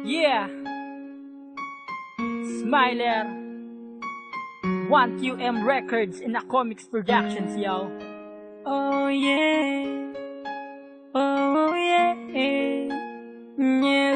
Yeah, Smiler, 1QM Records and Comics Productions, yo. Oh yeah, oh yeah, yeah, yeah.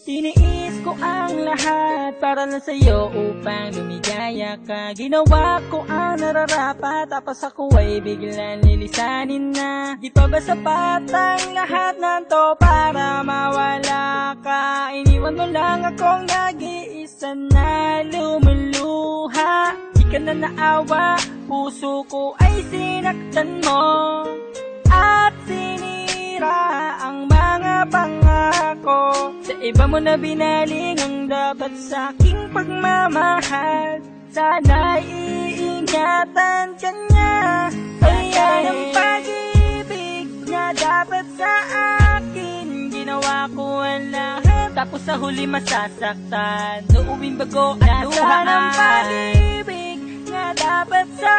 Tiniis ko ang lahat para lang sa'yo upang lumigaya ka. Ginawa ko ang nararapat, tapos ako ay biglang lilisanin na. Di pa ba sapat ang lahat ng to para mawala ka? Iniwan mo lang akong nag-iisa na lumuluha. Di ka na naawa, puso ko ay sinaktan mo at sinira ang mga pangako. Sa iba mo na binaling ang dapat sa aking pagmamahal. Sana'y iingatan ka niya. Ayan ang pag-ibig na dapat sa akin. Ginawa ko ang lahat, tapos sa huli masasaktan. Uuwing bago at luhaan. Nasaan ang pag-ibig na dapat sa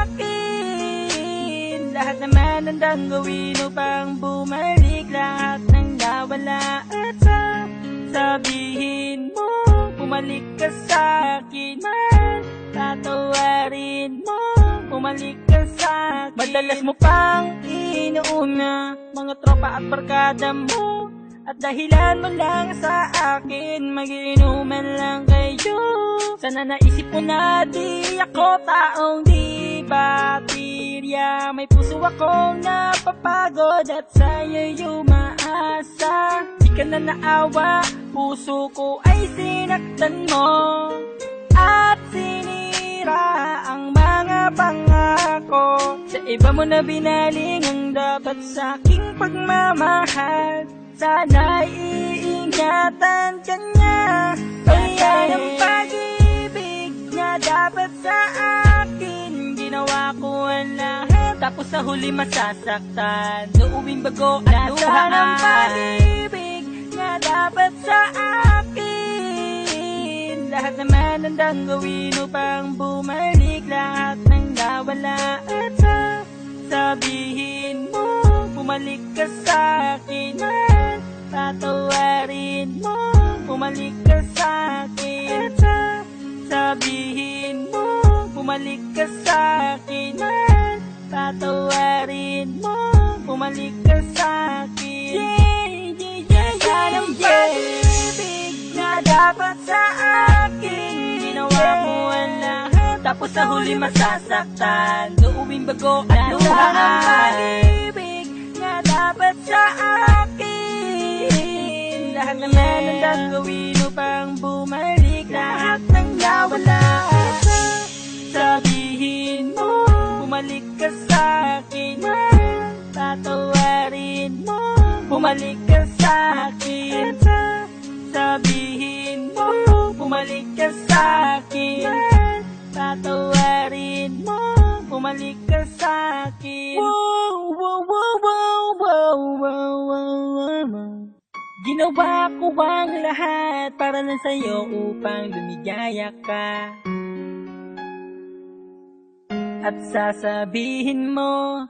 akin? Lahat naman handang gawin upang bumalik. Lahat ng nawala at sabihin mo, bumalik ka sa akin man. Tatawarin mo, bumalik ka sa akin. Madalas mo pang inuuna mga tropa at barkada mo, at dahilan mo lang sa akin, mag-iinuman lang kayo. Sana naisip mo na di ako taong di baterya. May puso akong napapagod at sa'yo'y umaasa. Di ka na naawa, puso ko ay sinaktan mo at sinira ang mga pangako. Sa iba mo na binaling ang dapat sa aking pagmamahal. Sana'y iingatan ka niya. Ayan ang pag-ibig na dapat sa akin. Ginawa ko ang lahat, tapos sa huli masasaktan. Uuwing bago at luhaan. Nasaan ang pag-ibig na dapat sa akin? Lahat naman handang gawin upang bumalik. Lahat ng nawala at sabihin mo, bumalik ka sa akin man. Tatawarin mo, bumalik ka sa akin. Sabihin mo, bumalik ka sa akin man. Tatawarin mo, bumalik ka sa akin. Nasaan ang pag-ibig na dapat sa akin? Ginawa mo ang lahat, tapos sa huli masasaktan. Uuwing bago at luhaan. Nasaan ang pag-ibig na dapat sa akin? Lahat naman handang gawin upang bumalik. Lahat ng nawala at sabihin mo, bumalik ka sa akin man. Tatawarin mo, bumalik ka sa akin. Sabihin mo, bumalik ka sa akin man. Tatawarin mo, bumalik ka sa akin. Wow, wow, wow, wow, wow, wow, wow, wow. Ginawa ko ang lahat para lang sa'yo upang lumigaya ka. At sasabihin mo,